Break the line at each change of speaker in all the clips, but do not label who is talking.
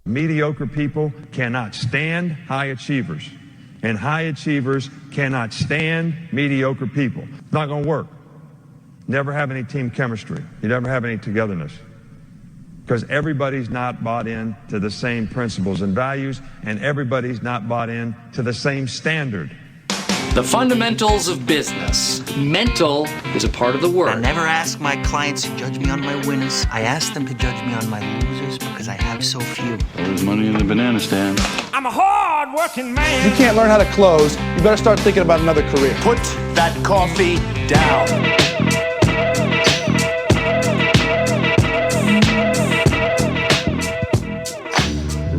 Mediocre people cannot stand high achievers, and high achievers cannot stand mediocre people. It's not going to work. Never have any team chemistry. You never have any togetherness, because everybody's not bought in to the same principles and values, and everybody's not bought in to the same standard.
The fundamentals of business. Mental is a part of the word.
I never ask my clients to judge me on my winners. I ask them to judge me on my losers because I have so few.
There's money in the banana stand.
I'm a hard-working man.
If you can't learn how to close, you better start thinking about another career.
Put that coffee down.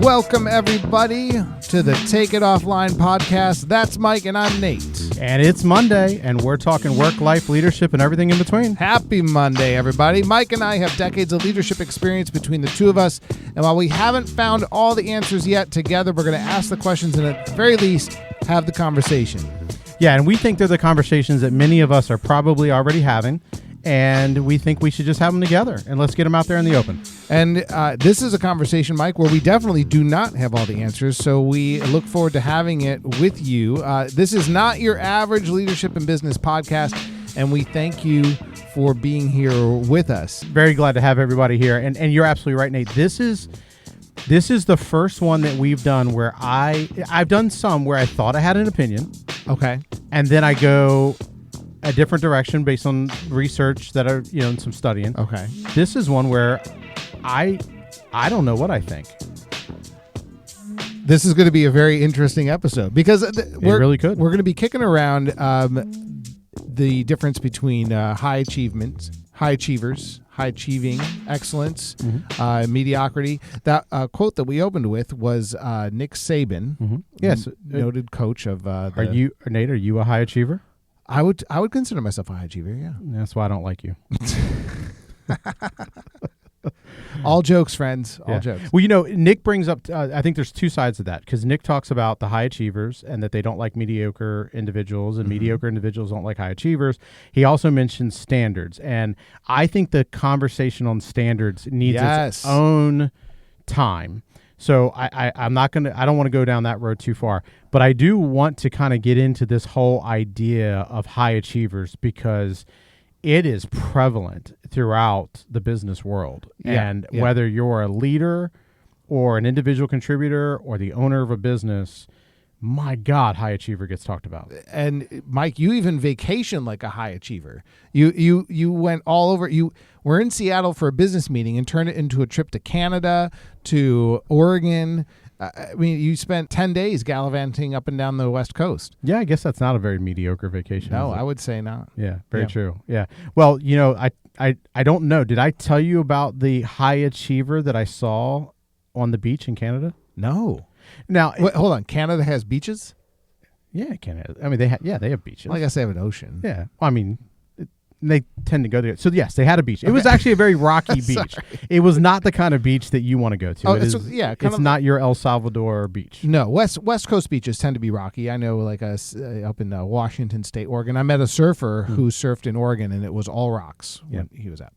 Welcome, everybody, to the Take It Offline podcast. That's Mike, and I'm Nate.
And it's Monday, and we're talking work, life, leadership, and everything in between.
Happy Monday, everybody. Mike and I have decades of leadership experience between the two of us, and while we haven't found all the answers yet together, we're going to ask the questions and at the very least have the conversation.
Yeah, and we think they're the conversations that many of us are probably already having, and we think we should just have them together, and let's get them out there in the open.
And this is a conversation, Mike, where we definitely do not have all the answers, so we look forward to having it with you. This is not your average leadership and business podcast, and we thank you for being here with us.
Very glad to have everybody here, and you're absolutely right, Nate. This is the first one that we've done where I've done some where I thought I had an opinion.
Okay.
And then I go a different direction based on research that are, and some studying.
Okay.
This is one where I don't know what I think.
This is going to be a very interesting episode because we're going to be kicking around the difference between high achievement, high achievers, high achieving, excellence, mediocrity. That quote that we opened with was Nick Saban,
yes,
noted coach of.
Nate? Are you a high achiever?
I would consider myself a high achiever. Yeah,
that's why I don't like you.
All jokes, friends. All jokes.
Well, Nick brings up, I think there's two sides of that, because Nick talks about the high achievers and that they don't like mediocre individuals, and mediocre individuals don't like high achievers. He also mentions standards, and I think the conversation on standards needs its own time. So I don't want to go down that road too far, but I do want to kind of get into this whole idea of high achievers because it is prevalent throughout the business world. Whether you're a leader or an individual contributor or the owner of a business, my God, high achiever gets talked about.
And Mike, you even vacation like a high achiever. You went all over. You were in Seattle for a business meeting and turned it into a trip to Canada, to Oregon. I mean, you spent 10 days gallivanting up and down the West Coast.
Yeah, I guess that's not a very mediocre vacation.
No, I would say not.
Yeah, very true. Yeah. Well, I don't know. Did I tell you about the high achiever that I saw on the beach in Canada?
No.
Now,
wait, hold on. Canada has beaches?
Yeah, Canada. I mean, they have beaches.
Well, I guess they have an ocean.
Yeah. Well, I mean, they tend to go there. So, yes, they had a beach. It was actually a very rocky beach. It was not the kind of beach that you want to go to. It's not your El Salvador beach.
No, West Coast beaches tend to be rocky. I know, like up in Washington State, Oregon. I met a surfer who surfed in Oregon, and it was all rocks when he was at.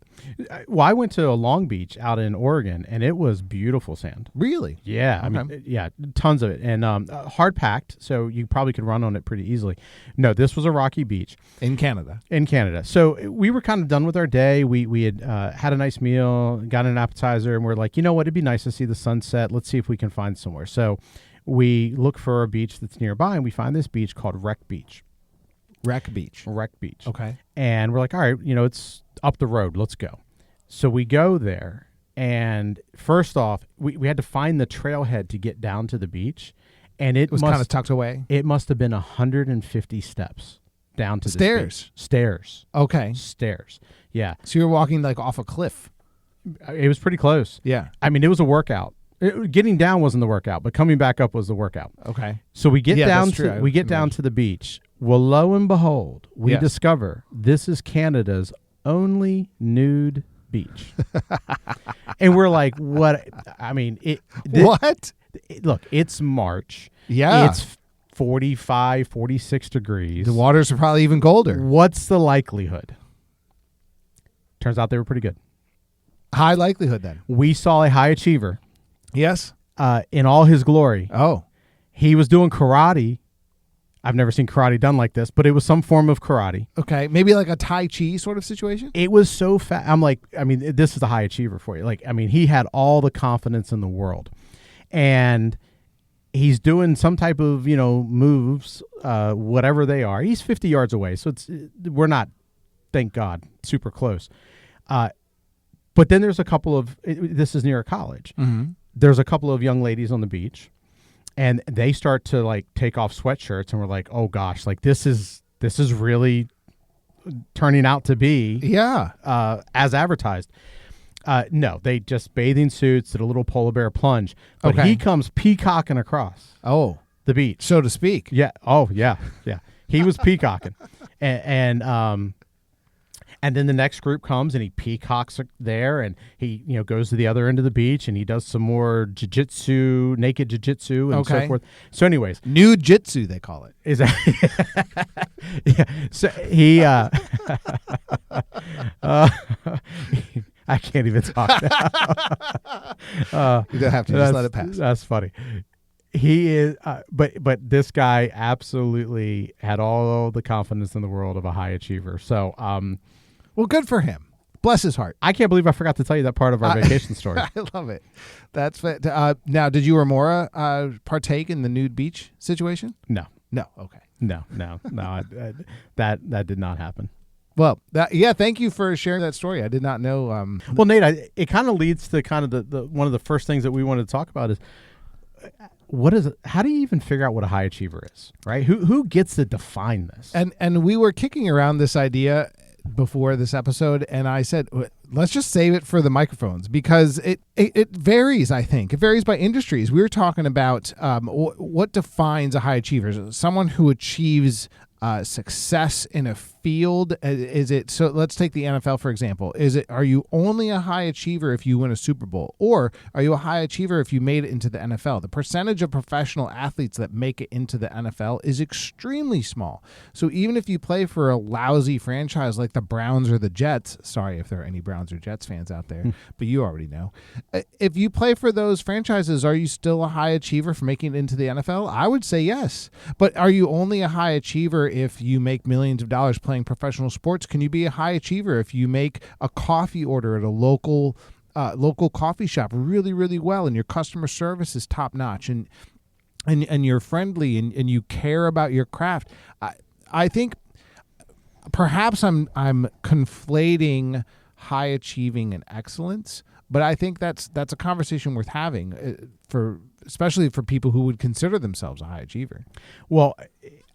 Well, I went to a Long Beach out in Oregon, and it was beautiful sand.
Really?
Yeah. Okay. I mean, tons of it. And hard packed, so you probably could run on it pretty easily. No, this was a rocky beach.
In Canada.
So we were kind of done with our day. We had had a nice meal, got an appetizer, and we're like, you know what? It'd be nice to see the sunset. Let's see if we can find somewhere. So we look for a beach that's nearby, and we find this beach called Wreck Beach.
Wreck Beach.
Okay. And we're like, all right, it's up the road. Let's go. So we go there, and first off, we had to find the trailhead to get down to the beach, and it was kind of
tucked away.
It must have been 150 steps down to the stairs.
Okay.
Stairs. Yeah.
So you were walking like off a cliff.
It was pretty close.
Yeah.
I mean, it was a workout. Getting down wasn't the workout, but coming back up was the workout.
Okay.
So we get down to the beach. Well, lo and behold, we discover this is Canada's only nude beach. And we're like, what? I mean, look, it's March.
Yeah.
It's 45, 46 degrees.
The waters are probably even colder.
What's the likelihood? Turns out they were pretty good.
High likelihood then.
We saw a high achiever.
Yes.
in all his glory.
Oh.
He was doing karate. I've never seen karate done like this, but it was some form of karate.
Okay, maybe like a Tai Chi sort of situation?
It was so fast. I'm like, I mean, this is a high achiever for you. Like, I mean, he had all the confidence in the world. And he's doing some type of, moves, whatever they are. He's 50 yards away, so we're not, thank God, super close. But then there's a couple of, this is near a college.
Mm-hmm.
There's a couple of young ladies on the beach. And they start to like take off sweatshirts, and we're like, "Oh gosh, like this is really turning out to be as advertised." No, they just bathing suits, did a little polar bear plunge, but he comes peacocking across the beach,
so to speak.
Yeah. Oh yeah, yeah. He was peacocking, and then the next group comes and he peacocks there, and he goes to the other end of the beach and he does some more jiu-jitsu, naked jiu-jitsu and so forth. So anyways,
nude jitsu they call it.
Is that yeah. So he I can't even talk now.
You don't have to just let it pass.
That's funny. He is, but this guy absolutely had all the confidence in the world of a high achiever. So,
well, good for him. Bless his heart.
I can't believe I forgot to tell you that part of our vacation story.
I love it. That's now. Did you or Maura partake in the nude beach situation?
No.
Okay.
No. That did not happen.
Well, thank you for sharing that story. I did not know.
Well, Nate, it kind of leads to kind of the one of the first things that we wanted to talk about is what is it? How do you even figure out what a high achiever is, right? Who gets to define this?
And we were kicking around this idea before this episode, and I said, let's just save it for the microphones because it varies. I think it varies by industries. We were talking about what defines a high achiever. Someone who achieves success in a field. Is it so? Let's take the NFL for example. Are you only a high achiever if you win a Super Bowl, or are you a high achiever if you made it into the NFL? The percentage of professional athletes that make it into the NFL is extremely small. So even if you play for a lousy franchise like the Browns or the Jets, sorry if there are any Browns or Jets fans out there, but you already know. If you play for those franchises, are you still a high achiever for making it into the NFL? I would say yes. But are you only a high achiever if you make millions of dollars playing professional sports? Can you be a high achiever if you make a coffee order at a local coffee shop really, really well, and your customer service is top notch, and you're friendly and you care about your craft? I think perhaps I'm conflating high achieving and excellence, but I think that's a conversation worth having especially for people who would consider themselves a high achiever.
Well,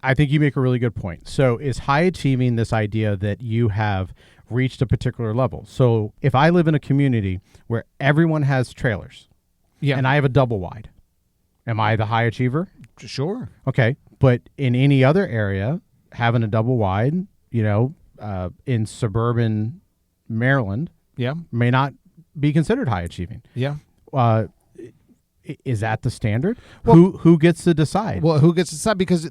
I think you make a really good point. So is high achieving this idea that you have reached a particular level? So if I live in a community where everyone has trailers and I have a double wide, am I the high achiever?
Sure.
Okay. But in any other area, having a double wide, in suburban Maryland may not be considered high achieving.
Yeah.
Is that the standard? Well, who gets to decide?
Well, who gets to decide? Because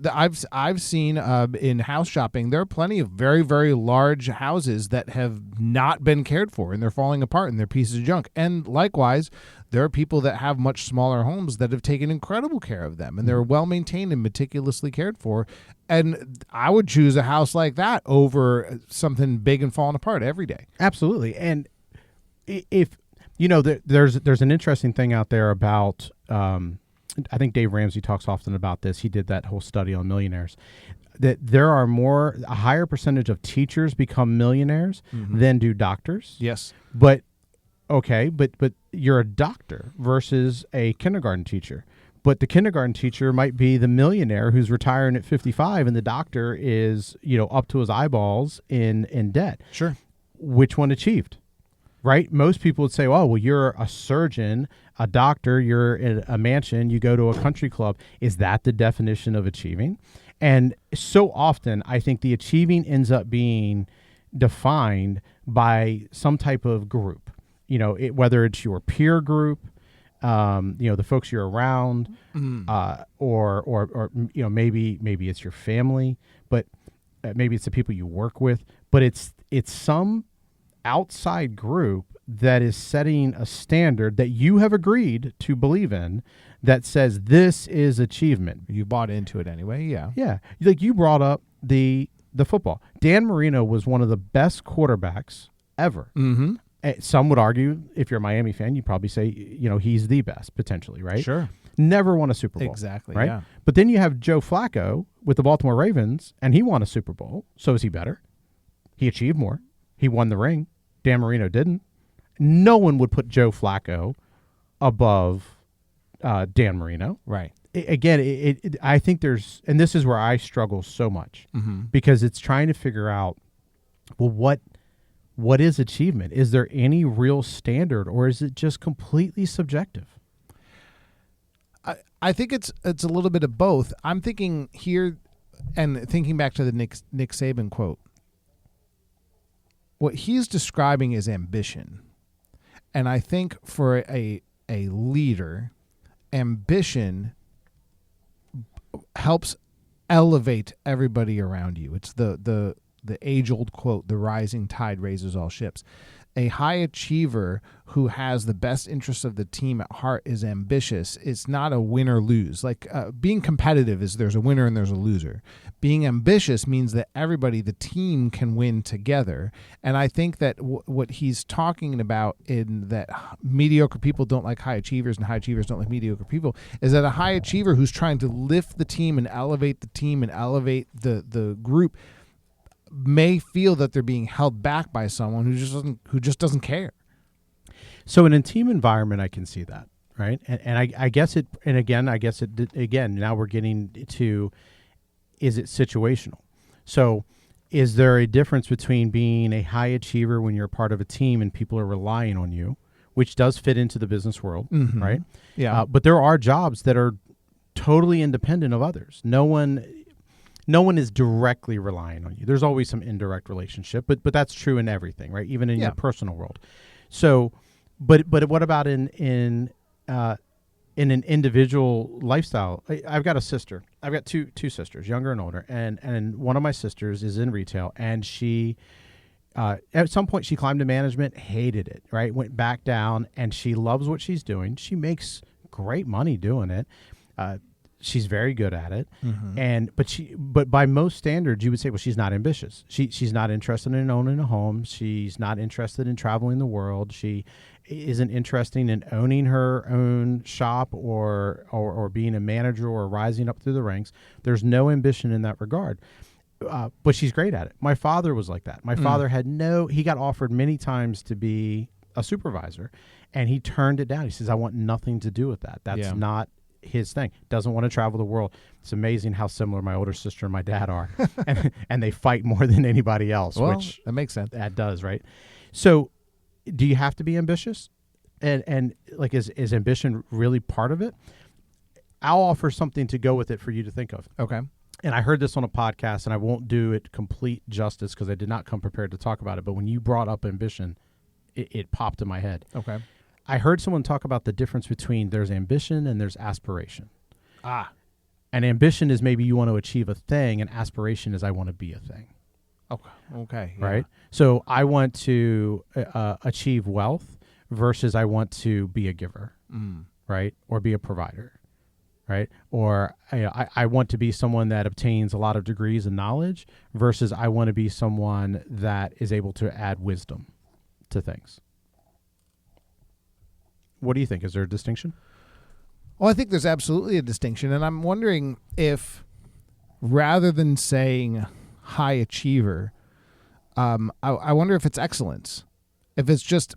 I've seen in house shopping, there are plenty of very, very large houses that have not been cared for, and they're falling apart and they're pieces of junk. And likewise, there are people that have much smaller homes that have taken incredible care of them, and they're well maintained and meticulously cared for. And I would choose a house like that over something big and falling apart every day.
Absolutely. And if there's an interesting thing out there about, I think Dave Ramsey talks often about this. He did that whole study on millionaires, that there are a higher percentage of teachers become millionaires than do doctors.
Yes.
But you're a doctor versus a kindergarten teacher. But the kindergarten teacher might be the millionaire who's retiring at 55, and the doctor is, up to his eyeballs in debt.
Sure.
Which one achieved? Right? Most people would say, oh, well, you're a surgeon, a doctor, you're in a mansion, you go to a country club. Is that the definition of achieving? And so often, I think the achieving ends up being defined by some type of group, whether it's your peer group, the folks you're around, or maybe it's your family, but maybe it's the people you work with, but it's some outside group that is setting a standard that you have agreed to believe in that says this is achievement.
You bought into it anyway, yeah.
Yeah. Like you brought up the football. Dan Marino was one of the best quarterbacks ever.
Mm-hmm.
Some would argue, if you're a Miami fan, you'd probably say, he's the best potentially, right?
Sure.
Never won a Super Bowl.
Exactly,
right?
yeah.
But then you have Joe Flacco with the Baltimore Ravens, and he won a Super Bowl. So is he better? He achieved more. He won the ring. Dan Marino didn't. No one would put Joe Flacco above Dan Marino.
Right.
I think there's, and this is where I struggle so much, because it's trying to figure out, well, what is achievement? Is there any real standard, or is it just completely subjective?
I think it's a little bit of both. I'm thinking here, and thinking back to the Nick Saban quote, what he's describing is ambition. And I think for a leader, ambition helps elevate everybody around you. It's the age-old quote, the rising tide raises all ships. A high achiever who has the best interests of the team at heart is ambitious. It's not a win or lose. Like being competitive is there's a winner and there's a loser. Being ambitious means that everybody, the team, can win together. And I think that what he's talking about in that mediocre people don't like high achievers and high achievers don't like mediocre people is that a high achiever who's trying to lift the team and elevate the team and elevate the group may feel that they're being held back by someone who just doesn't care.
So in a team environment, I can see that, right? And I guess it. And again, now we're getting to, is it situational? So is there a difference between being a high achiever when you're part of a team and people are relying on you, which does fit into the business world, right?
Yeah.
But there are jobs that are totally independent of others. No one is directly relying on you. There's always some indirect relationship, but that's true in everything, right? Even in your personal world. So, but what about in an individual lifestyle? I've got a sister. I've got two sisters, younger and older, and one of my sisters is in retail, and she at some point she climbed to management, hated it, right? Went back down, and she loves what she's doing. She makes great money doing it. She's very good at it, but by most standards, you would say, well, she's not ambitious. She's not interested in owning a home. She's not interested in traveling the world. She isn't interested in owning her own shop or being a manager or rising up through the ranks. There's no ambition in that regard, but she's great at it. My father was like that. My father he got offered many times to be a supervisor, and he turned it down. He says, I want nothing to do with that. That's not his thing. Doesn't want to travel the world. It's amazing how similar my older sister and my dad are, and they fight more than anybody else.
Well,
which
that makes sense.
That does, right? So, do you have to be ambitious? And like, is ambition really part of it? I'll offer something to go with it for you to think of.
Okay.
And I heard this on a podcast, and I won't do it complete justice because I did not come prepared to talk about it. But when you brought up ambition, it popped in my head.
Okay.
I heard someone talk about the difference between there's ambition and there's aspiration. And ambition is maybe you want to achieve a thing, and aspiration is I want to be a thing.
Okay. Yeah.
Right? So I want to achieve wealth versus I want to be a giver, right? Or be a provider, right? Or I want to be someone that obtains a lot of degrees and knowledge versus I want to be someone that is able to add wisdom to things. What do you think? Is there a distinction?
Well, I think there's absolutely a distinction, and I'm wondering if rather than saying high achiever, I wonder if it's excellence. If it's just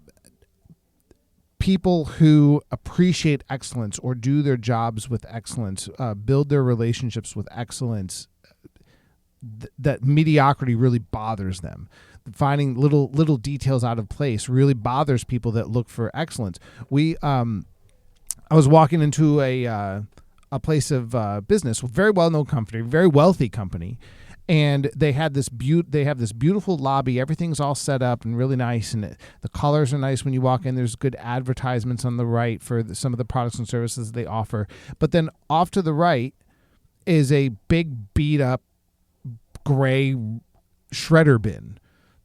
people who appreciate excellence or do their jobs with excellence, build their relationships with excellence, that mediocrity really bothers them. Finding little details out of place really bothers people that look for excellence. I was walking into a place of business, very well-known company, very wealthy company, and they had this beautiful lobby. Everything's all set up and really nice, and the colors are nice when you walk in. There's good advertisements on the right for some of the products and services they offer. But then off to the right is a big beat-up gray shredder bin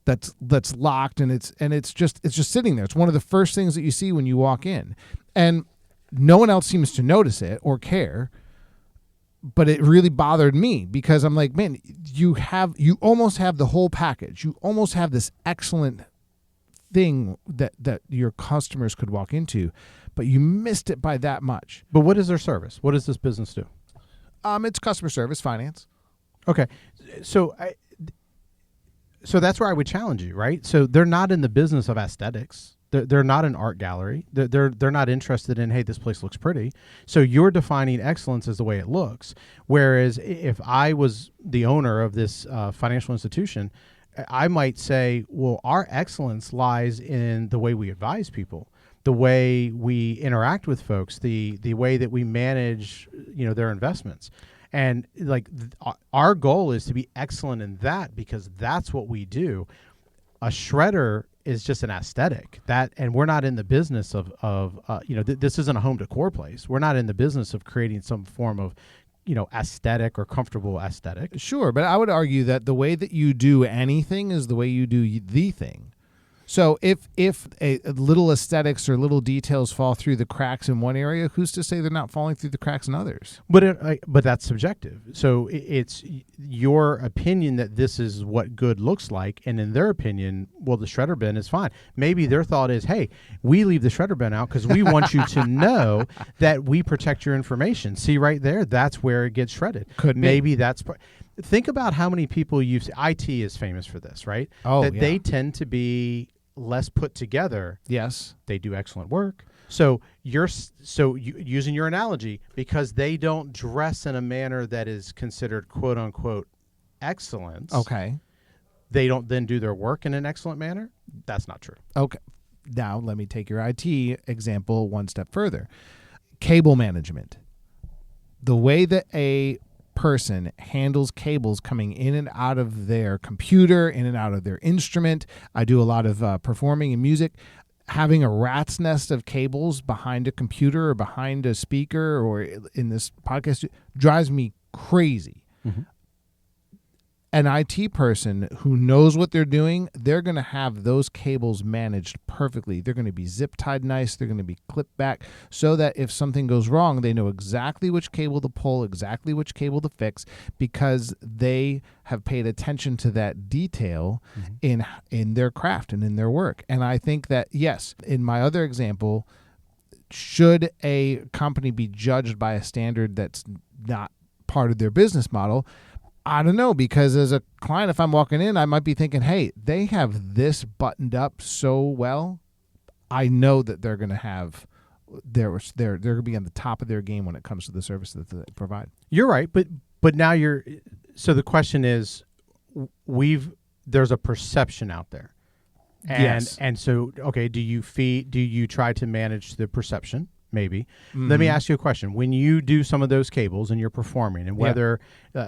that's locked, and it's just sitting there. It's one of the first things that you see when you walk in, and no one else seems to notice it or care. But it really bothered me because I'm like, man, you almost have the whole package. You almost have this excellent thing that your customers could walk into, but you missed it by that much.
But what is their service? What does this business do?
It's customer service, finance.
Okay, so that's where I would challenge you, right? So they're not in the business of aesthetics. They're not an art gallery. They're not interested in, hey, this place looks pretty. So you're defining excellence as the way it looks. Whereas if I was the owner of this financial institution, I might say, well, our excellence lies in the way we advise people, the way we interact with folks, the way that we manage, their investments. And our goal is to be excellent in that because that's what we do. A shredder is just an aesthetic and we're not in the business of this isn't a home decor place. We're not in the business of creating some form of, aesthetic or comfortable aesthetic.
Sure. But I would argue that the way that you do anything is the way you do the thing. So if a little aesthetics or little details fall through the cracks in one area, who's to say they're not falling through the cracks in others?
But that's subjective. So it's your opinion that this is what good looks like, and in their opinion, well, the shredder bin is fine. Maybe their thought is, hey, we leave the shredder bin out because we want you to know that we protect your information. See right there, that's where it gets shredded. Maybe that's. Think about how many people IT is famous for this, right? They tend to be less put together.
Yes,
they do excellent work. So using your analogy, because they don't dress in a manner that is considered quote unquote excellence.
Okay,
they don't then do their work in an excellent manner. That's not true.
Okay, now let me take your IT example one step further. Cable management, the way that a person handles cables coming in and out of their computer, in and out of their instrument. I do a lot of performing and music. Having a rat's nest of cables behind a computer or behind a speaker or in this podcast drives me crazy. Mm-hmm. An IT person who knows what they're doing, they're going to have those cables managed perfectly. They're going to be zip tied nice. They're going to be clipped back so that if something goes wrong, they know exactly which cable to pull, exactly which cable to fix, because they have paid attention to that detail in their craft and in their work. And I think that, yes, in my other example, should a company be judged by a standard that's not part of their business model? I don't know, because as a client, if I'm walking in, I might be thinking, hey, they have this buttoned up so well. I know that they're going to have they're going to be on the top of their game when it comes to the service that they provide.
You're right, but now so the question is, there's a perception out there. And,
yes.
And so, okay, do you try to manage the perception? Maybe. Mm-hmm. Let me ask you a question. When you do some of those cables and you're performing, and whether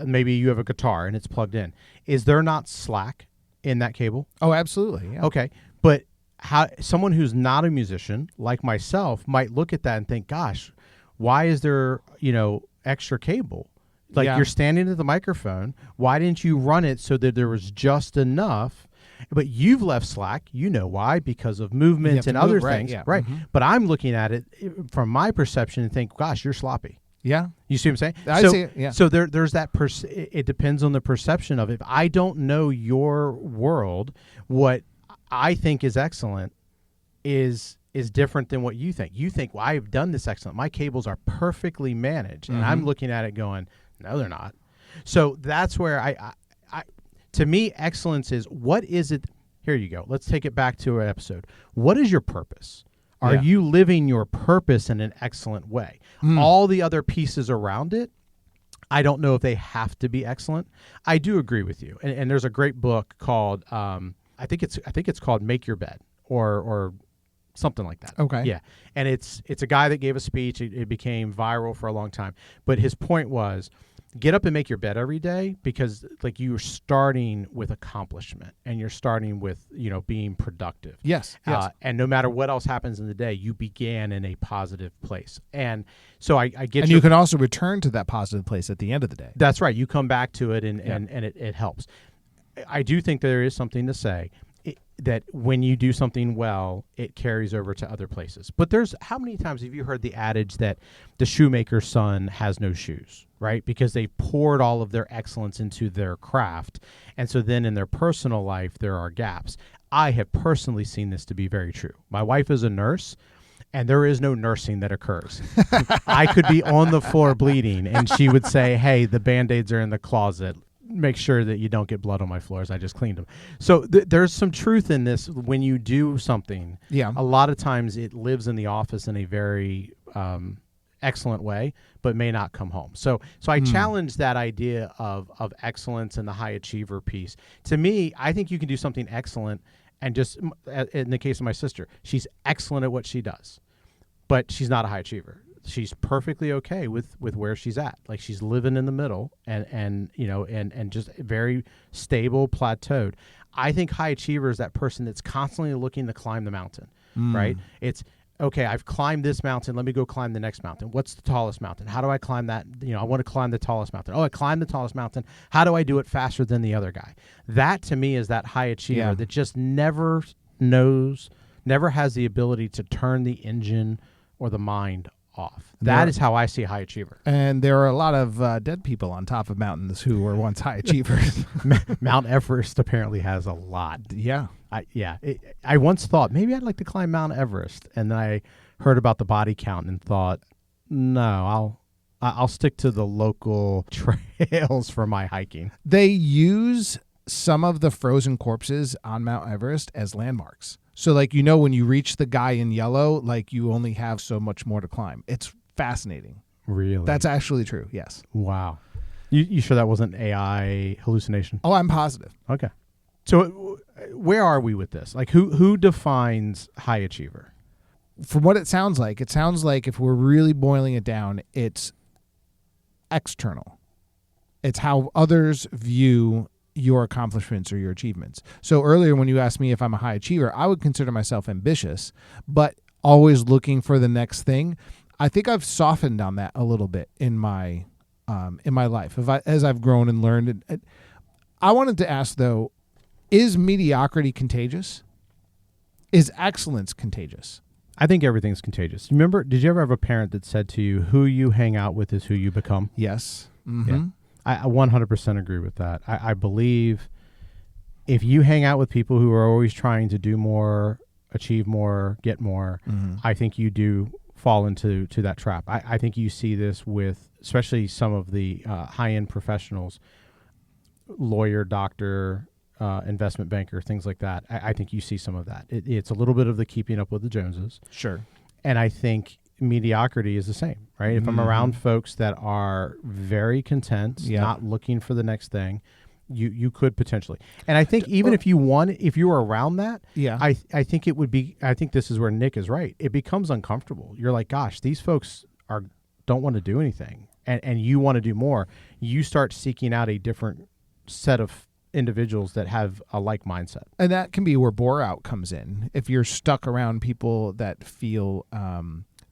maybe you have a guitar and it's plugged in, is there not slack in that cable?
Oh, absolutely. Yeah.
Okay. But someone who's not a musician like myself might look at that and think, gosh, why is there, extra cable? You're standing at the microphone. Why didn't you run it so that there was just enough? But you've left slack. You know why? Because of movement and other things. Right. Mm-hmm. But I'm looking at it from my perception and think, gosh, you're sloppy.
Yeah.
You see what I'm saying?
I see it, yeah.
So there's that, it depends on the perception of it. If I don't know your world, what I think is excellent is different than what you think. You think, well, I've done this excellent. My cables are perfectly managed. And I'm looking at it going, no, they're not. So that's where to me, excellence is, what is it? Here you go. Let's take it back to an episode. What is your purpose? Are you living your purpose in an excellent way? All the other pieces around it, I don't know if they have to be excellent. I do agree with you. And there's a great book called, I think it's called Make Your Bed or something like that.
Okay.
Yeah. And it's a guy that gave a speech. It became viral for a long time. But his point was, get up and make your bed every day, because you're starting with accomplishment and you're starting with, being productive.
Yes.
And no matter what else happens in the day, you began in a positive place. And so I get
and you can also return to that positive place at the end of the day.
That's right. You come back to it and it helps. I do think there is something to say that when you do something well, it carries over to other places. But how many times have you heard the adage that the shoemaker's son has no shoes, right? Because they poured all of their excellence into their craft. And so then in their personal life, there are gaps. I have personally seen this to be very true. My wife is a nurse, and there is no nursing that occurs. I could be on the floor bleeding, and she would say, hey, the Band-Aids are in the closet. Make sure that you don't get blood on my floors. I just cleaned them. So there's some truth in this. When you do something, a lot of times it lives in the office in a very excellent way, but may not come home. So I challenge that idea of excellence and the high achiever piece. To me, I think you can do something excellent, and just in the case of my sister, she's excellent at what she does, but she's not a high achiever. She's perfectly okay with where she's at. Like, she's living in the middle and just very stable, plateaued. I think high achiever is that person that's constantly looking to climb the mountain, right? It's, okay, I've climbed this mountain. Let me go climb the next mountain. What's the tallest mountain? How do I climb that? I want to climb the tallest mountain. Oh, I climbed the tallest mountain. How do I do it faster than the other guy? That, to me, is that high achiever that just never has the ability to turn the engine or the mind off. That is how I see high achiever.
And there are a lot of dead people on top of mountains who were once high achievers.
Mount Everest apparently has a lot.
Yeah.
I once thought maybe I'd like to climb Mount Everest, and then I heard about the body count and thought, no, I'll stick to the local trails for my hiking.
They use some of the frozen corpses on Mount Everest as landmarks. So, when you reach the guy in yellow, you only have so much more to climb. It's fascinating.
Really?
That's actually true, yes.
Wow. You sure that wasn't AI hallucination?
Oh, I'm positive.
Okay. So where are we with this? Who defines high achiever?
From what it sounds like if we're really boiling it down, it's external. It's how others view your accomplishments or your achievements. So earlier when you asked me if I'm a high achiever, I would consider myself ambitious, but always looking for the next thing. I think I've softened on that a little bit in my life as I've grown and learned. I wanted to ask, though, is mediocrity contagious? Is excellence contagious?
I think everything's contagious. Remember, did you ever have a parent that said to you, who you hang out with is who you become?
Yes. Mm-hmm.
Yeah. I 100% agree with that. I believe if you hang out with people who are always trying to do more, achieve more, get more, I think you do fall into that trap. I think you see this with especially some of the high-end professionals, lawyer, doctor, investment banker, things like that. I think you see some of that. It's a little bit of the keeping up with the Joneses.
Sure.
And I think mediocrity is the same, right? If I'm around folks that are very content, not looking for the next thing, you could potentially. And I think even if you were around that, I think it would be, I think this is where Nick is right. It becomes uncomfortable. You're like, gosh, these folks don't want to do anything. And you want to do more. You start seeking out a different set of individuals that have a like mindset.
And that can be where bore-out comes in. If you're stuck around people that feel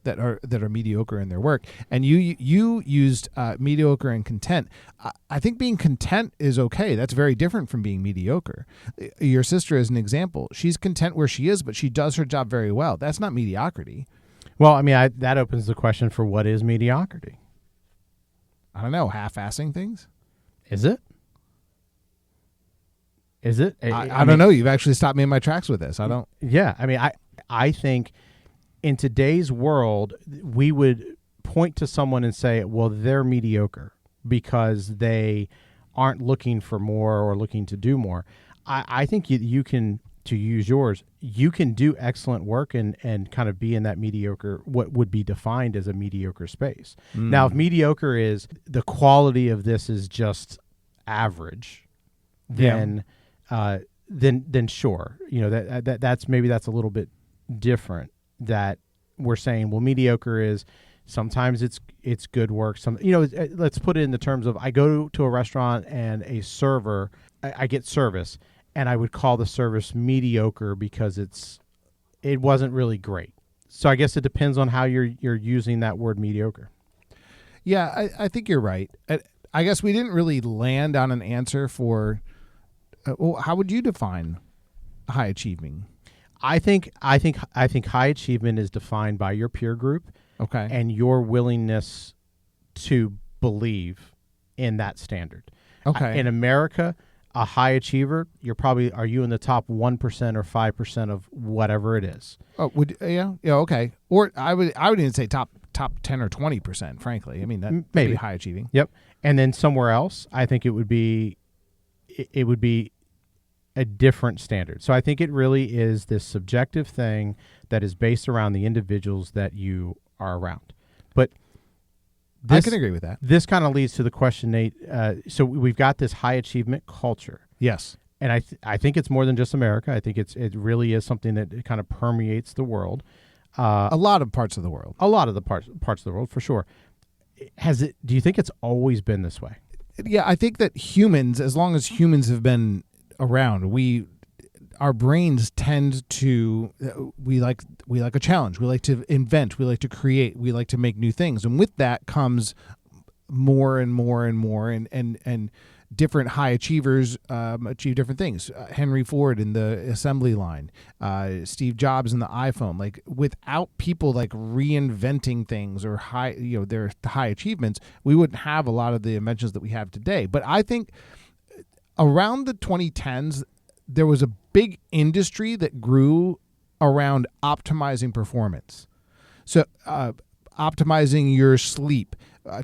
that are mediocre in their work, and you used mediocre and content. I think being content is okay. That's very different from being mediocre. Your sister is an example. She's content where she is, but she does her job very well. That's not mediocrity.
Well, I mean, that opens the question for what is mediocrity.
I don't know. Half-assing things?
Is it?
I don't know. You've actually stopped me in my tracks with this. I don't.
Yeah. I mean, I think in today's world, we would point to someone and say, well, they're mediocre because they aren't looking for more or looking to do more. I think you can, to use yours, you can do excellent work and kind of be in that mediocre, what would be defined as a mediocre space. Now, if mediocre is the quality of this is just average, then sure, that's maybe that's a little bit different. That we're saying, well, mediocre is sometimes it's good work. Let's put it in the terms of I go to a restaurant and a server, I get service, and I would call the service mediocre because it wasn't really great. So I guess it depends on how you're using that word mediocre.
Yeah, I think you're right. I guess we didn't really land on an answer for. How would you define high achieving?
I think high achievement is defined by your peer group,
Okay.
and your willingness to believe in that standard.
Okay.
In America, a high achiever, are you in the top 1% or 5% of whatever it is?
Oh, yeah, okay. Or I would even say top 10 or 20%. Frankly, I mean that
maybe
be high achieving.
Yep. And then somewhere else, I think it would be a different standard. So I think it really is this subjective thing that is based around the individuals that you are around. But
I can agree with that.
This kind of leads to the question, Nate. So we've got this high achievement culture.
Yes.
And I think it's more than just America. I think it really is something that kind of permeates the world.
A lot of parts of the world.
A lot of the parts of the world, for sure. Do you think it's always been this way?
Yeah, I think that humans, as long as humans have been around, our brains tend to we like a challenge. We like to invent. We like to create. We like to make new things, and with that comes more and more and more, and different high achievers achieve different things. Henry Ford in the assembly line, Steve Jobs in the iPhone. Like, without people like reinventing things or their high achievements, we wouldn't have a lot of the inventions that we have today. But I think around the 2010s, there was a big industry that grew around optimizing performance. So optimizing your sleep,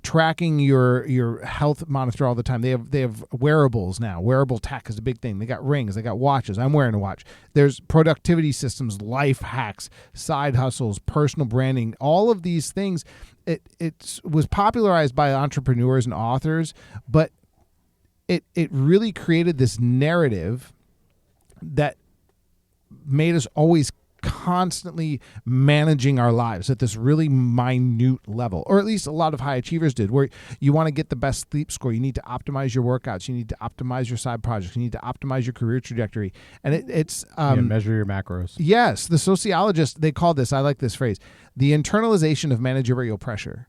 tracking your health monitor all the time. They have wearables now. Wearable tech is a big thing. They got rings. They got watches. I'm wearing a watch. There's productivity systems, life hacks, side hustles, personal branding. All of these things. It was popularized by entrepreneurs and authors, but it really created this narrative that made us always constantly managing our lives at this really minute level, or at least a lot of high achievers did, where you want to get the best sleep score. You need to optimize your workouts. You need to optimize your side projects. You need to optimize your career trajectory. And it's
measure your macros.
Yes. The sociologists, they call this, I like this phrase, the internalization of managerial pressure.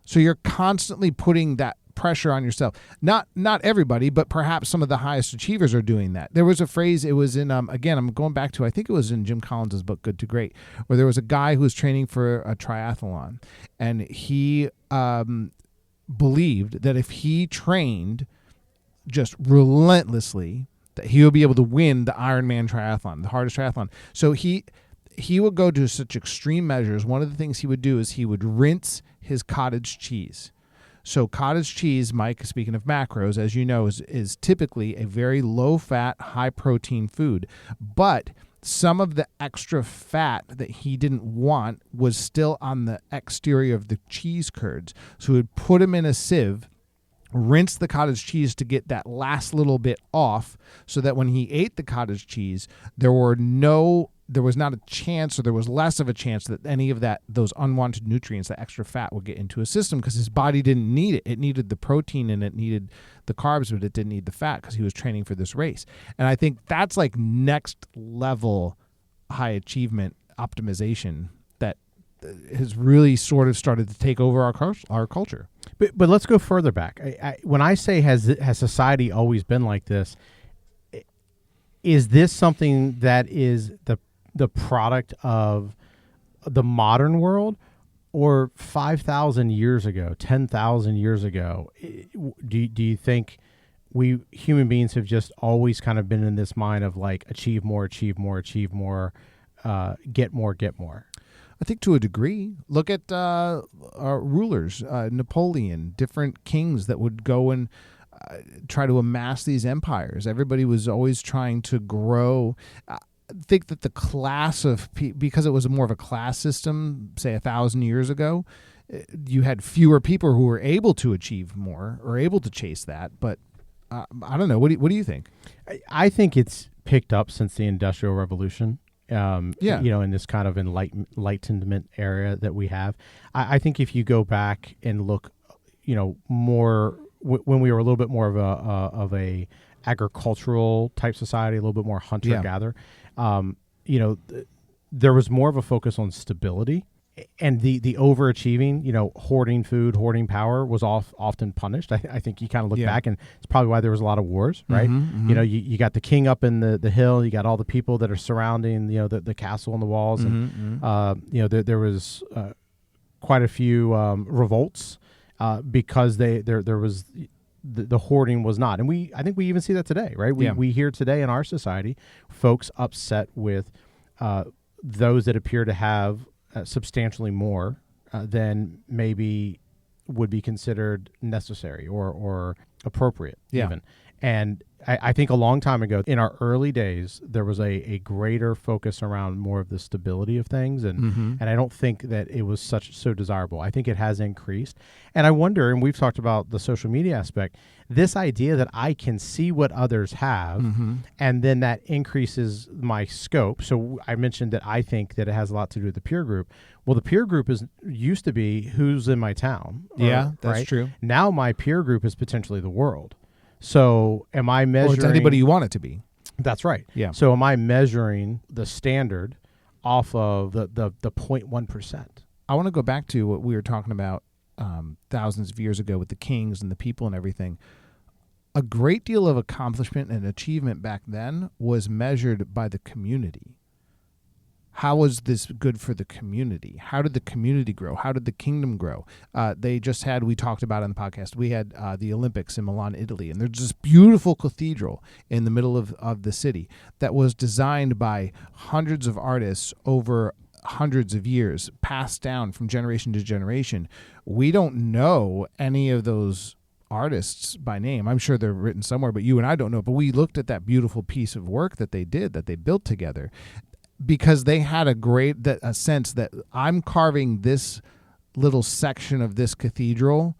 So you're constantly putting that pressure on yourself. Not everybody, but perhaps some of the highest achievers are doing that. There was a phrase, it was in, again, I'm going back to, I think it was in Jim Collins' book, Good to Great, where there was a guy who was training for a triathlon, and he believed that if he trained just relentlessly, that he would be able to win the Ironman triathlon, the hardest triathlon. So he would go to such extreme measures. One of the things he would do is he would rinse his cottage cheese. So cottage cheese, Mike, speaking of macros, as you know, is typically a very low-fat, high-protein food. But some of the extra fat that he didn't want was still on the exterior of the cheese curds. So he would put them in a sieve, rinse the cottage cheese to get that last little bit off, so that when he ate the cottage cheese, there was not a chance, or there was less of a chance that any of those unwanted nutrients, that extra fat, would get into his system, because his body didn't need it. It needed the protein and it needed the carbs, but it didn't need the fat because he was training for this race. And I think that's like next level high achievement optimization that has really sort of started to take over our culture.
But let's go further back. When I say has society always been like this, is this something that is the product of the modern world, or 5,000 years ago, 10,000 years ago? Do you think we human beings have just always kind of been in this mind of like achieve more, get more?
I think to a degree. Look at our rulers, Napoleon, different kings that would go and try to amass these empires. Everybody was always trying to grow. I think that the class of because it was more of a class system, say 1,000 years ago, you had fewer people who were able to achieve more or able to chase that. But I don't know. What do you think?
I think it's picked up since the Industrial Revolution. In this kind of enlightenment era that we have. I think if you go back and look, more when we were a little bit more of a agricultural type society, a little bit more hunter gatherer. There was more of a focus on stability and the overachieving, hoarding food, hoarding power was often punished. I think you kind of look back, and it's probably why there was a lot of wars, right? You got the king up in the hill, you got all the people that are surrounding, the castle and the walls, and there was quite a few revolts because there was the hoarding was not, and I think we even see that today, right? We hear today in our society folks upset with those that appear to have substantially more than maybe would be considered necessary or appropriate even. And I think a long time ago, in our early days, there was a greater focus around more of the stability of things, and I don't think that it was so desirable. I think it has increased, and I wonder, and we've talked about the social media aspect, this idea that I can see what others have, and then that increases my scope. So I mentioned that I think that it has a lot to do with the peer group. Well, the peer group used to be who's in my town.
That's true.
Now my peer group is potentially the world. So am I measuring...
Or it's anybody you want it to be.
That's right.
Yeah.
So am I measuring the standard off of the 0.1%?
I want to go back to what we were talking about thousands of years ago with the kings and the people and everything. A great deal of accomplishment and achievement back then was measured by the community. How was this good for the community? How did the community grow? How did the kingdom grow? We talked about on the podcast, we had the Olympics in Milan, Italy, and there's this beautiful cathedral in the middle of the city that was designed by hundreds of artists over hundreds of years, passed down from generation to generation. We don't know any of those artists by name. I'm sure they're written somewhere, but you and I don't know. But we looked at that beautiful piece of work that they built together, because they had a sense that I'm carving this little section of this cathedral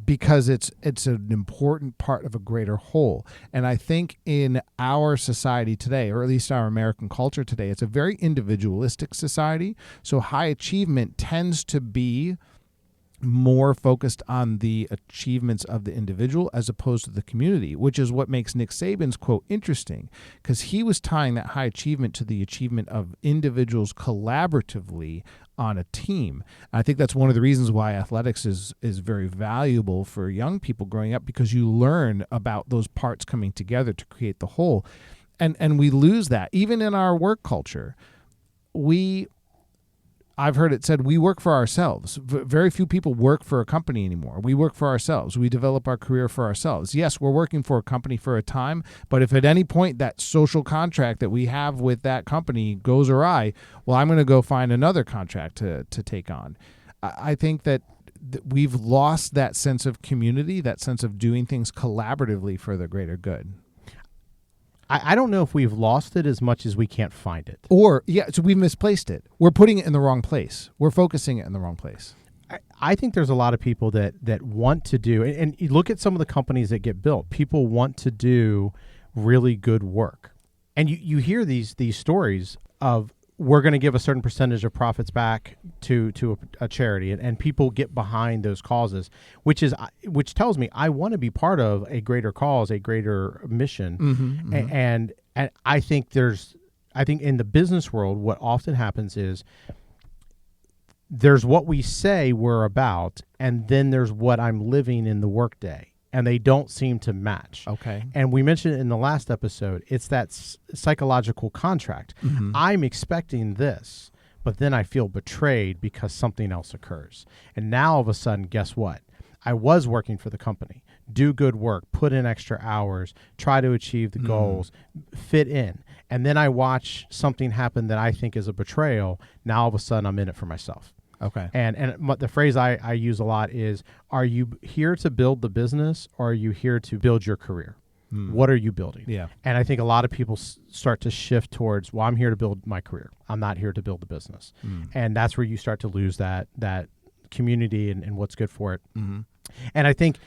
because it's an important part of a greater whole. And I think in our society today, or at least our American culture today, it's a very individualistic society. So high achievement tends to be more focused on the achievements of the individual as opposed to the community, which is what makes Nick Saban's quote interesting, because he was tying that high achievement to the achievement of individuals collaboratively on a team. I think that's one of the reasons why athletics is very valuable for young people growing up, because you learn about those parts coming together to create the whole. And we lose that even in our work culture. I've heard it said we work for ourselves. Very few people work for a company anymore. We work for ourselves. We develop our career for ourselves. Yes, we're working for a company for a time, but if at any point that social contract that we have with that company goes awry, well, I'm going to go find another contract to take on. I think that we've lost that sense of community, that sense of doing things collaboratively for the greater good.
I don't know if we've lost it as much as we can't find it.
So we've misplaced it. We're putting it in the wrong place. We're focusing it in the wrong place.
I think there's a lot of people that want to do, and you look at some of the companies that get built, people want to do really good work. And you hear these stories of, we're going to give a certain percentage of profits back to a charity, and people get behind those causes, which tells me I want to be part of a greater cause, a greater mission. And I think in the business world, what often happens is there's what we say we're about, and then there's what I'm living in the workday. And they don't seem to match.
Okay.
And we mentioned in the last episode, it's that psychological contract. I'm expecting this, but then I feel betrayed because something else occurs. And now all of a sudden, guess what? I was working for the company, do good work, put in extra hours, try to achieve the goals, fit in. And then I watch something happen that I think is a betrayal. Now all of a sudden, I'm in it for myself.
Okay.
And the phrase I use a lot is, are you here to build the business, or are you here to build your career? What are you building?
Yeah.
And I think a lot of people start to shift towards, well, I'm here to build my career. I'm not here to build the business. And that's where you start to lose that community and what's good for it. And I think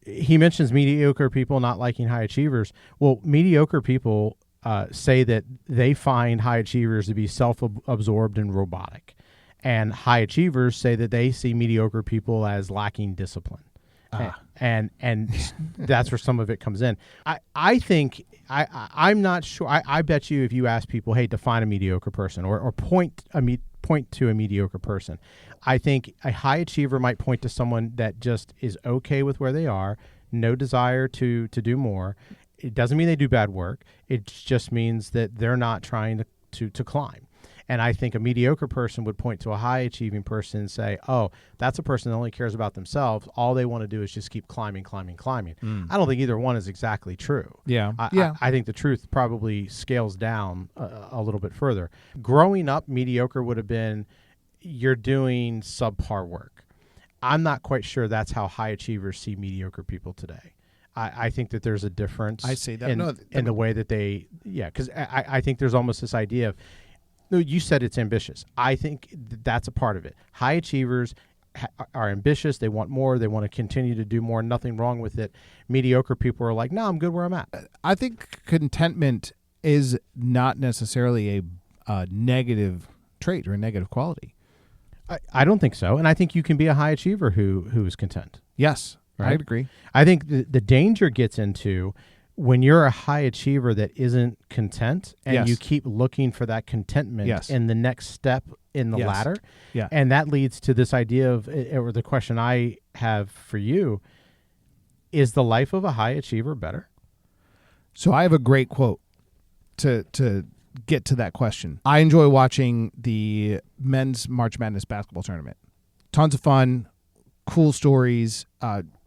he mentions mediocre people not liking high achievers. Well, mediocre people say that they find high achievers to be self-absorbed and robotic. And high achievers say that they see mediocre people as lacking discipline. And that's where some of it comes in. I think, I'm not sure. I bet you if you ask people, hey, define a mediocre person, or point point to a mediocre person. I think a high achiever might point to someone that just is okay with where they are, no desire to do more. It doesn't mean they do bad work. It just means that they're not trying to climb. And I think a mediocre person would point to a high-achieving person and say, oh, that's a person that only cares about themselves. All they want to do is just keep climbing. I don't think either one is exactly true. I think the truth probably scales down a little bit further. Growing up, mediocre would have been you're doing subpar work. I'm not quite sure that's how high achievers see mediocre people today. I think that there's a difference.
I see that.
In the way that they, because I think there's almost this idea of, no, you said it's ambitious. I think that's a part of it. High achievers are ambitious. They want more. They want to continue to do more. Nothing wrong with it. Mediocre people are like, no, I'm good where I'm at.
I think contentment is not necessarily a negative trait or a negative quality.
I don't think so. And I think you can be a high achiever who is content.
Yes,
right?
I'd agree.
I think the danger gets into when you're a high achiever that isn't content and you keep looking for that contentment in the next step in the ladder.
Yeah.
And that leads to this idea of, or the question I have for you, is the life of a high achiever better?
So I have a great quote to get to that question. I enjoy watching the men's March Madness basketball tournament. Tons of fun, cool stories,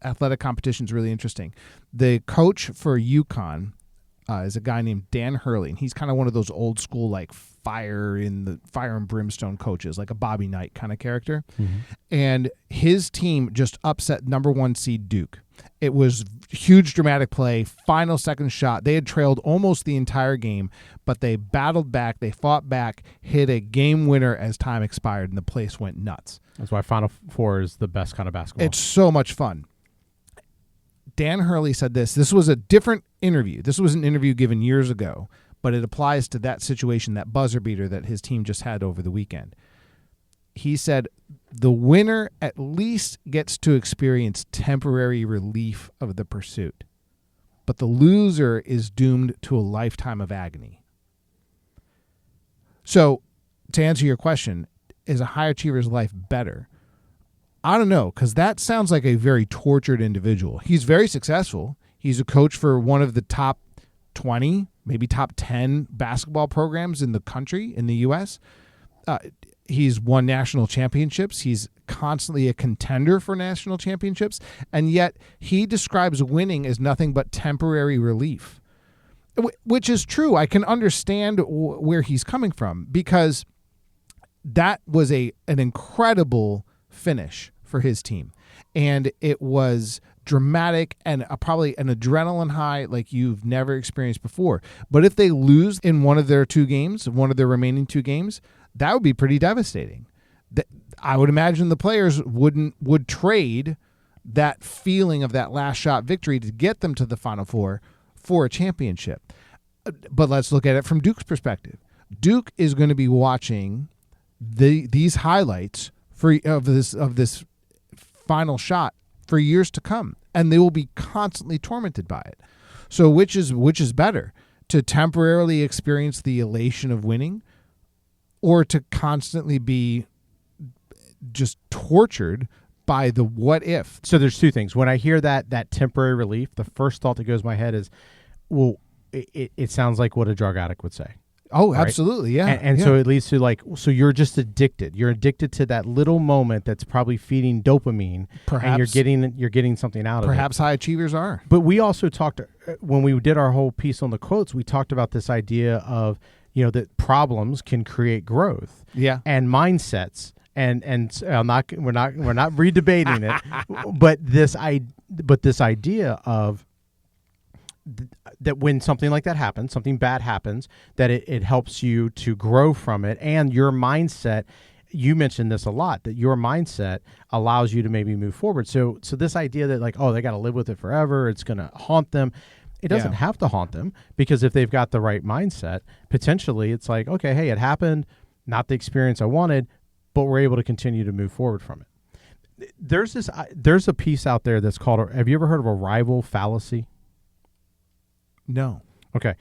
athletic competition's really interesting. The coach for UConn is a guy named Dan Hurley, and he's kind of one of those old school like fire and brimstone coaches, like a Bobby Knight kind of character. Mm-hmm. And his team just upset number 1 seed Duke. It was huge dramatic play, final second shot. They had trailed almost the entire game, but they battled back, they fought back, hit a game winner as time expired, and the place went nuts.
That's why Final Four is the best kind of basketball.
It's so much fun. Dan Hurley said this. This was a different interview. This was an interview given years ago, but it applies to that situation, that buzzer beater that his team just had over the weekend. He said, the winner at least gets to experience temporary relief of the pursuit, but the loser is doomed to a lifetime of agony. So, to answer your question, is a high achiever's life better? I don't know, because that sounds like a very tortured individual. He's very successful. He's a coach for one of the top 20, maybe top 10 basketball programs in the country, in the U.S. He's won national championships. He's constantly a contender for national championships. And yet he describes winning as nothing but temporary relief, which is true. I can understand where he's coming from, because that was an incredible finish for his team. And it was dramatic and probably an adrenaline high like you've never experienced before. But if they lose in one of their remaining 2 games, that would be pretty devastating. I would imagine the players would trade that feeling of that last shot victory to get them to the Final Four for a championship. But let's look at it from Duke's perspective. Duke is going to be watching these highlights of this final shot for years to come, and they will be constantly tormented by it. So which is better, to temporarily experience the elation of winning, or to constantly be just tortured by the what if?
So there's 2 things. When I hear that temporary relief, the first thought that goes in my head is, well, it sounds like what a drug addict would say.
Oh,
right?
Absolutely, yeah.
And so it leads to so you're just addicted. You're addicted to that little moment that's probably feeding dopamine.
Perhaps,
and you're getting something out of it.
Perhaps high achievers are.
But we also talked, when we did our whole piece on the quotes, we talked about this idea of, that problems can create growth.
Yeah.
And mindsets. And we're not redebating it, but this idea of that when something like that happens, something bad happens, that it helps you to grow from it, and your mindset. You mentioned this a lot, that your mindset allows you to maybe move forward. So this idea that they got to live with it forever, it's going to haunt them. It doesn't have to haunt them, because if they've got the right mindset, potentially it's like, okay, hey, it happened, not the experience I wanted, but we're able to continue to move forward from it. There's a piece out there that's called, have you ever heard of arrival fallacy?
No.
Okay.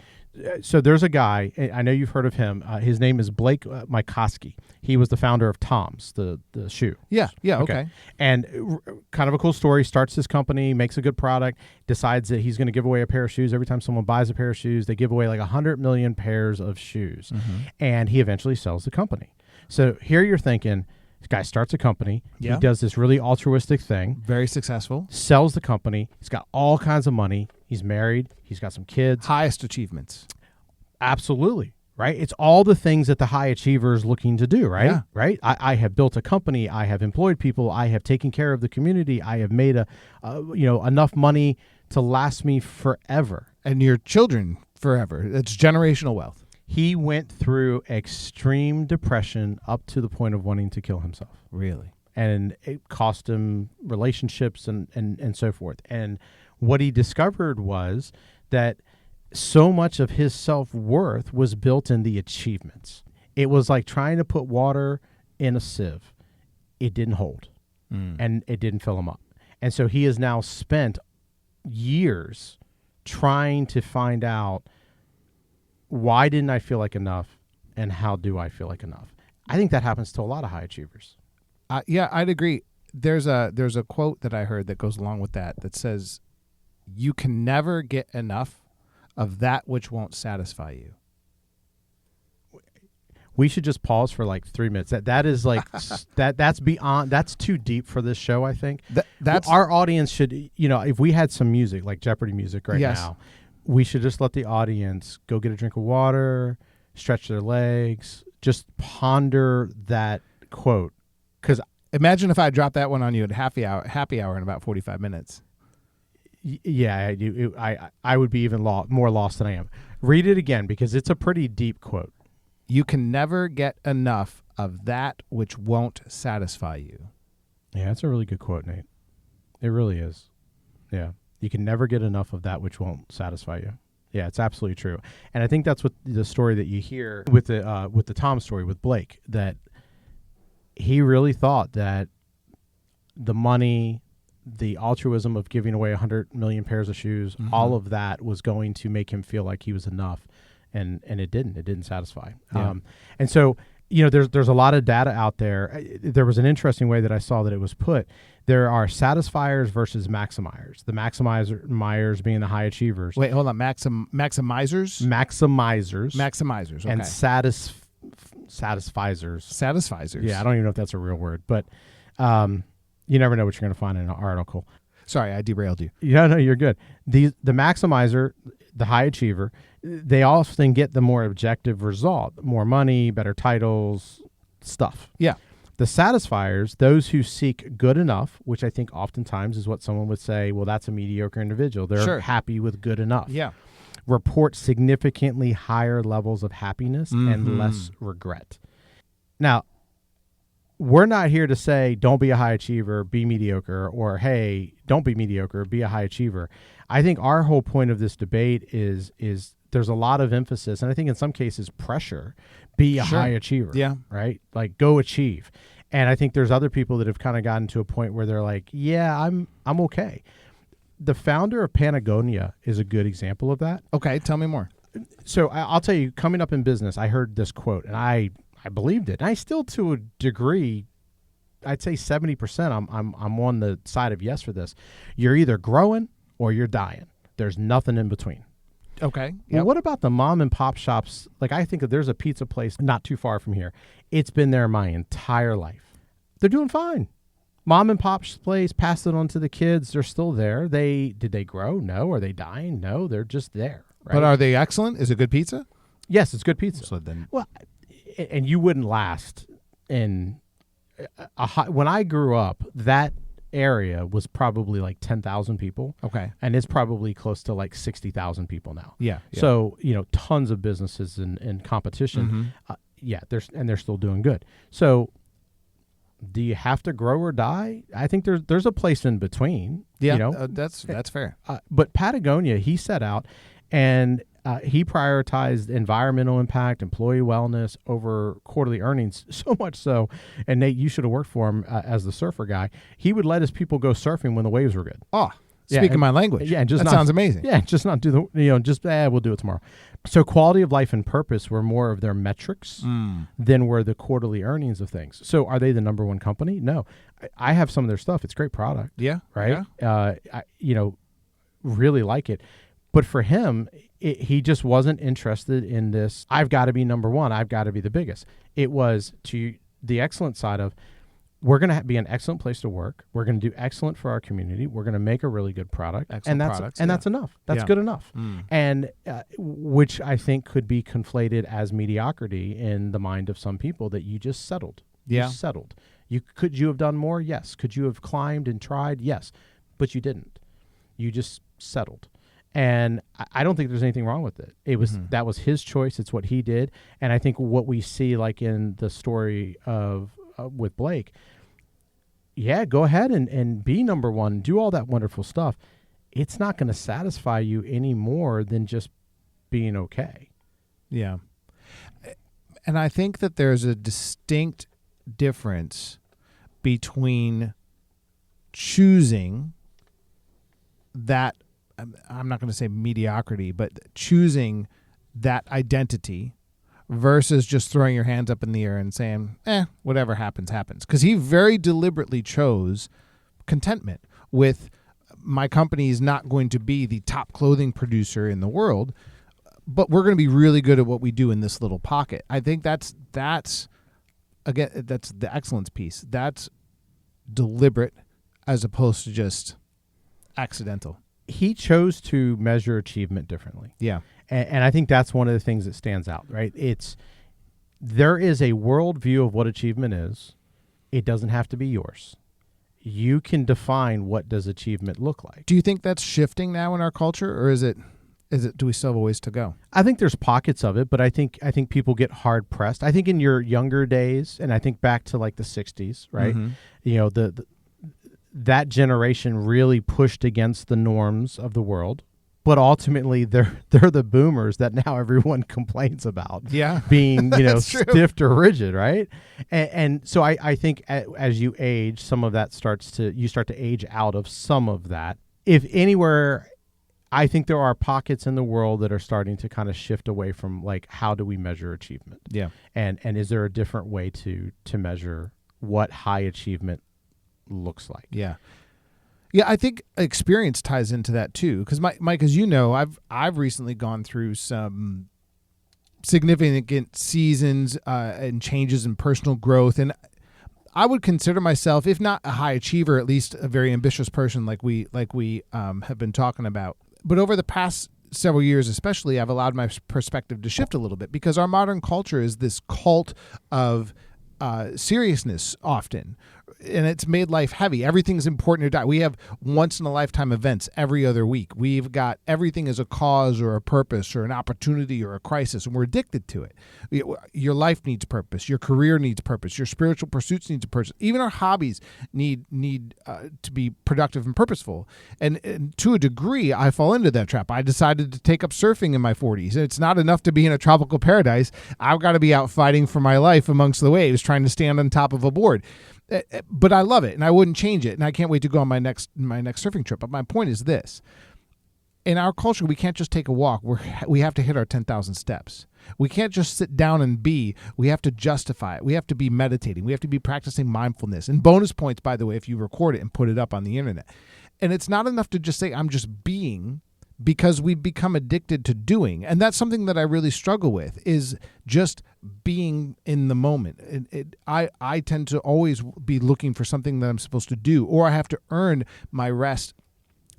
So there's a guy, I know you've heard of him. His name is Blake Mycoskie. He was the founder of Tom's, the shoe.
Yeah, okay.
And kind of a cool story. Starts his company, makes a good product, decides that he's going to give away a pair of shoes. Every time someone buys a pair of shoes, they give away like 100 million pairs of shoes. And he eventually sells the company. So here you're thinking, this guy starts a company.
Yeah.
He does this really altruistic thing.
Very successful.
Sells the company. He's got all kinds of money. He's married. He's got some kids.
Highest achievements.
Absolutely. Right. It's all the things that the high achiever is looking to do. Right.
Yeah.
Right. I have built a company. I have employed people. I have taken care of the community. I have made enough money to last me forever.
And your children forever. It's generational wealth.
He went through extreme depression up to the point of wanting to kill himself.
Really?
And it cost him relationships and so forth. And what he discovered was that so much of his self-worth was built in the achievements. It was like trying to put water in a sieve. It didn't hold, and it didn't fill him up. And so he has now spent years trying to find out, why didn't I feel like enough, and how do I feel like enough? I think that happens to a lot of high achievers.
Yeah, I'd agree. There's a quote that I heard that goes along with that says, "You can never get enough of that which won't satisfy you."
We should just pause for like 3 minutes. That is like that's beyond. That's too deep for this show. I think that's our audience should. If we had some music like Jeopardy music right now, we should just let the audience go get a drink of water, stretch their legs, just ponder that quote. Because
imagine if I dropped that one on you at happy hour in about 45 minutes.
Yeah, I would be even more lost than I am. Read it again, because it's a pretty deep quote.
You can never get enough of that which won't satisfy you.
Yeah, that's a really good quote, Nate. It really is. Yeah. You can never get enough of that which won't satisfy you. Yeah, it's absolutely true. And I think that's what the story that you hear with the Tom story with Blake, that he really thought that the money, the altruism of giving away 100 million pairs of shoes, all of that was going to make him feel like he was enough. And it didn't. It didn't satisfy.
Yeah.
And so, there's a lot of data out there. There was an interesting way that I saw that it was put. There are satisfiers versus maximizers. The maximizers being the high achievers.
Wait, hold on. Maximizers?
Maximizers.
Okay.
And satisficers.
Satisficers.
Yeah, I don't even know if that's a real word, but you never know what you're going to find in an article.
Sorry, I derailed you.
Yeah, no, you're good. The maximizer, the high achiever, they often get the more objective result, more money, better titles, stuff.
Yeah.
The satisfiers, those who seek good enough, which I think oftentimes is what someone would say, well, that's a mediocre individual. They're happy with good enough.
Yeah.
Report significantly higher levels of happiness and less regret. Now, we're not here to say don't be a high achiever, be mediocre, or hey, don't be mediocre, be a high achiever. I think our whole point of this debate is there's a lot of emphasis, and I think in some cases pressure, be a high achiever.
Yeah.
Right? Like, go achieve. And I think there's other people that have kind of gotten to a point where they're like, yeah, I'm okay. The founder of Patagonia is a good example of that.
Okay, tell me more.
So I'll tell you, coming up in business, I heard this quote, and I believed it. And I still, to a degree, I'd say 70%, I'm on the side of yes for this. You're either growing or you're dying. There's nothing in between.
Okay.
Well, what about the mom and pop shops? Like, I think that there's a pizza place not too far from here. It's been there my entire life. They're doing fine. Mom and pop's place, passed it on to the kids. They're still there. Did they grow? No. Are they dying? No. They're just there. Right?
But are they excellent? Is it good pizza?
Yes, it's good pizza.
So then,
well, and you wouldn't last in when I grew up, that area was probably like 10,000 people.
Okay.
And it's probably close to like 60,000 people now.
Yeah.
So, tons of businesses and competition. They're still doing good. So do you have to grow or die? I think there's a place in between.
Yeah. That's fair.
But Patagonia, he set out and he prioritized environmental impact, employee wellness over quarterly earnings, so much so. And Nate, you should have worked for him as the surfer guy. He would let his people go surfing when the waves were good.
Oh, speaking my language.
Yeah, and just
that sounds amazing.
Yeah, just not do we'll do it tomorrow. So quality of life and purpose were more of their metrics than were the quarterly earnings of things. So are they the number one company? No. I have some of their stuff. It's great product.
Yeah.
Right? Yeah. I really like it. But for him, he just wasn't interested in this, I've got to be number one. I've got to be the biggest. It was to the excellent side of, we're going to be an excellent place to work. We're going to do excellent for our community. We're going to make a really good product.
Excellent
that's enough. That's good enough. And which I think could be conflated as mediocrity in the mind of some people, that you just settled.
Yeah.
You settled. Could you have done more? Yes. Could you have climbed and tried? Yes. But you didn't. You just settled. And I don't think there's anything wrong with it. It was that was his choice. It's what he did. And I think what we see, like in the story of with Blake, go ahead and be number one, do all that wonderful stuff. It's not going to satisfy you any more than just being okay.
Yeah. And I think that there's a distinct difference between choosing that, I'm not going to say mediocrity, but choosing that identity versus just throwing your hands up in the air and saying, whatever happens, happens. Because he very deliberately chose contentment with, my company is not going to be the top clothing producer in the world, but we're going to be really good at what we do in this little pocket. I think that's again, that's the excellence piece. That's deliberate as opposed to just accidental.
He chose to measure achievement differently.
Yeah.
And I think that's one of the things that stands out, right? There is a worldview of what achievement is. It doesn't have to be yours. You can define what does achievement look like.
Do you think that's shifting now in our culture, or do we still have a ways to go?
I think there's pockets of it, but I think people get hard pressed. I think in your younger days, and I think back to like the 60s, right? That generation really pushed against the norms of the world, but ultimately they're the boomers that now everyone complains about being stiff or rigid, right? And so I think as you age, some of that you start to age out of some of that. If anywhere, I think there are pockets in the world that are starting to kind of shift away from, like, how do we measure achievement?
Yeah,
and is there a different way to measure what high achievement looks like?
Yeah, I think experience ties into that too, because Mike, as you know, I've recently gone through some significant seasons and changes in personal growth, and I would consider myself, if not a high achiever, at least a very ambitious person, like we have been talking about. But over the past several years especially, I've allowed my perspective to shift a little bit, because our modern culture is this cult of seriousness often, and it's made life heavy. Everything's important to die. We have once-in-a-lifetime events every other week. We've got everything as a cause or a purpose or an opportunity or a crisis, and we're addicted to it. Your life needs purpose. Your career needs purpose. Your spiritual pursuits need purpose. Even our hobbies need to be productive and purposeful. And to a degree, I fall into that trap. I decided to take up surfing in my 40s. It's not enough to be in a tropical paradise. I've got to be out fighting for my life amongst the waves, trying to stand on top of a board. But I love it, and I wouldn't change it, and I can't wait to go on my next surfing trip. But my point is this: in our culture, we can't just take a walk. We have to hit our 10,000 steps. We can't just sit down and be. We have to justify it. We have to be meditating. We have to be practicing mindfulness. And bonus points, by the way, if you record it and put it up on the internet. And it's not enough to just say, I'm just being, because we've become addicted to doing. And that's something that I really struggle with, is just being in the moment. I tend to always be looking for something that I'm supposed to do, or I have to earn my rest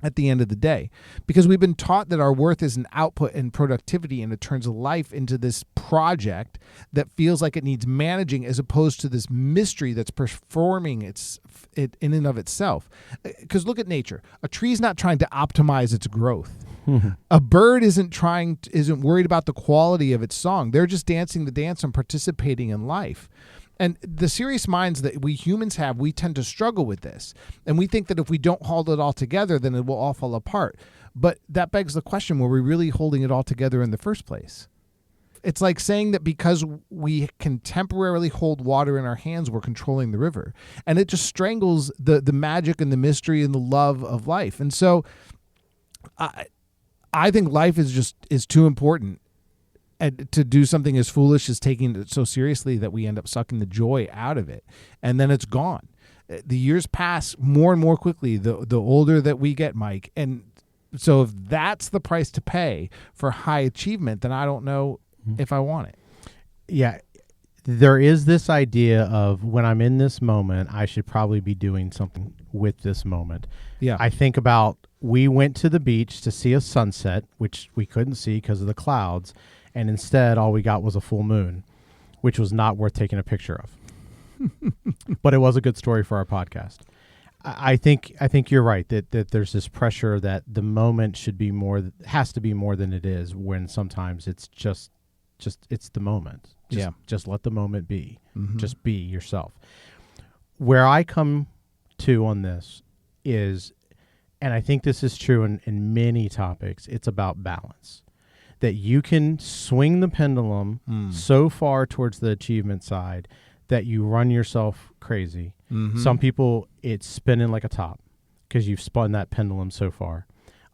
at the end of the day, because we've been taught that our worth is an output and productivity, and it turns life into this project that feels like it needs managing, as opposed to this mystery that's performing it in and of itself. Because look at nature. A tree's not trying to optimize its growth. A bird isn't worried about the quality of its song. They're just dancing the dance and participating in life. And the serious minds that we humans have, we tend to struggle with this. And we think that if we don't hold it all together, then it will all fall apart. But that begs the question, were we really holding it all together in the first place? It's like saying that because we can temporarily hold water in our hands, we're controlling the river. And it just strangles the magic and the mystery and the love of life. And so I think life is too important and to do something as foolish as taking it so seriously that we end up sucking the joy out of it. And then it's gone. The years pass more and more quickly the older that we get, Mike. And so if that's the price to pay for high achievement, then I don't know if I want it.
Yeah. There is this idea of when I'm in this moment, I should probably be doing something with this moment.
Yeah.
I think about, we went to the beach to see a sunset, which we couldn't see because of the clouds. And instead, all we got was a full moon, which was not worth taking a picture of. But it was a good story for our podcast. I think you're right that there's this pressure that the moment has to be more than it is, when sometimes it's just it's the moment. Just let the moment be. Mm-hmm. Just be yourself. Where I come to on this is, and I think this is true in many topics, it's about balance. That you can swing the pendulum so far towards the achievement side that you run yourself crazy. Mm-hmm. Some people, it's spinning like a top because you've spun that pendulum so far.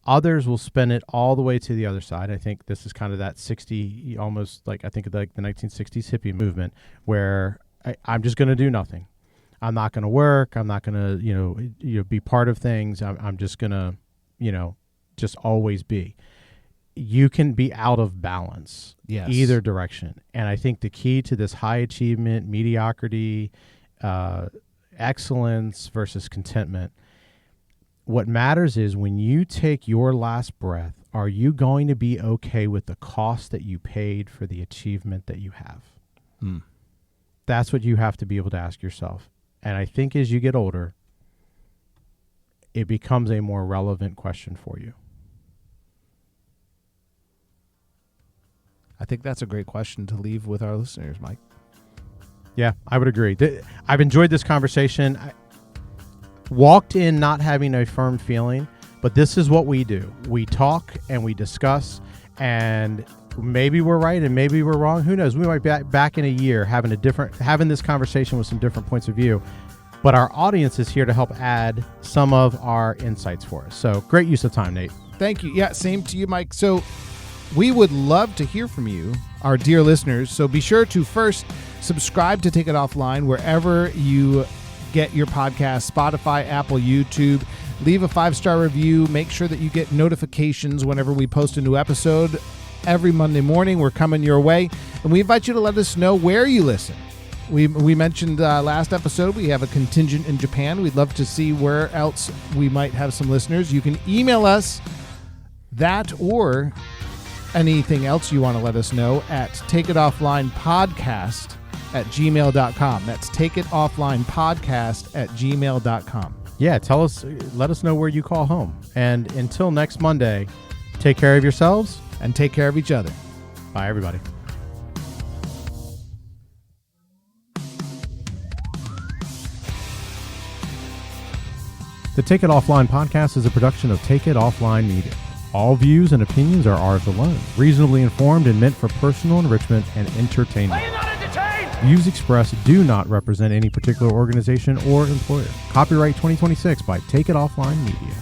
Others will spin it all the way to the other side. I think this is kind of that 60, almost like, I think of like the 1960s hippie movement, where I'm just going to do nothing. I'm not going to work. I'm not going to, be part of things. I'm just going to, just always be. You can be out of balance, either direction. And I think the key to this high achievement, mediocrity, excellence versus contentment, what matters is when you take your last breath, are you going to be okay with the cost that you paid for the achievement that you have? That's what you have to be able to ask yourself. And I think as you get older, it becomes a more relevant question for you.
I think that's a great question to leave with our listeners, Mike.
Yeah, I would agree. I've enjoyed this conversation. I walked in not having a firm feeling, but this is what we do. We talk and we discuss, and maybe we're right and maybe we're wrong. Who knows? We might be back in a year having this conversation with some different points of view. But our audience is here to help add some of our insights for us. So great use of time, Nate.
Thank you. Yeah, same to you, Mike. So we would love to hear from you, our dear listeners. So be sure to first subscribe to Take It Offline wherever you get your podcast, Spotify, Apple, YouTube. Leave a 5-star review. Make sure that you get notifications whenever we post a new episode. Every Monday morning, we're coming your way. And we invite you to let us know where you listen. We mentioned last episode we have a contingent in Japan. We'd love to see where else we might have some listeners. You can email us that or anything else you want to let us know at takeitofflinepodcast@gmail.com. That's takeitofflinepodcast@gmail.com.
Yeah, let us know where you call home. And until next Monday, take care of yourselves
and take care of each other.
Bye, everybody. The Take It Offline podcast is a production of Take It Offline Media. All views and opinions are ours alone, reasonably informed and meant for personal enrichment and entertainment.
Are you not entertained?
Views expressed do not represent any particular organization or employer. Copyright 2026 by Take It Offline Media.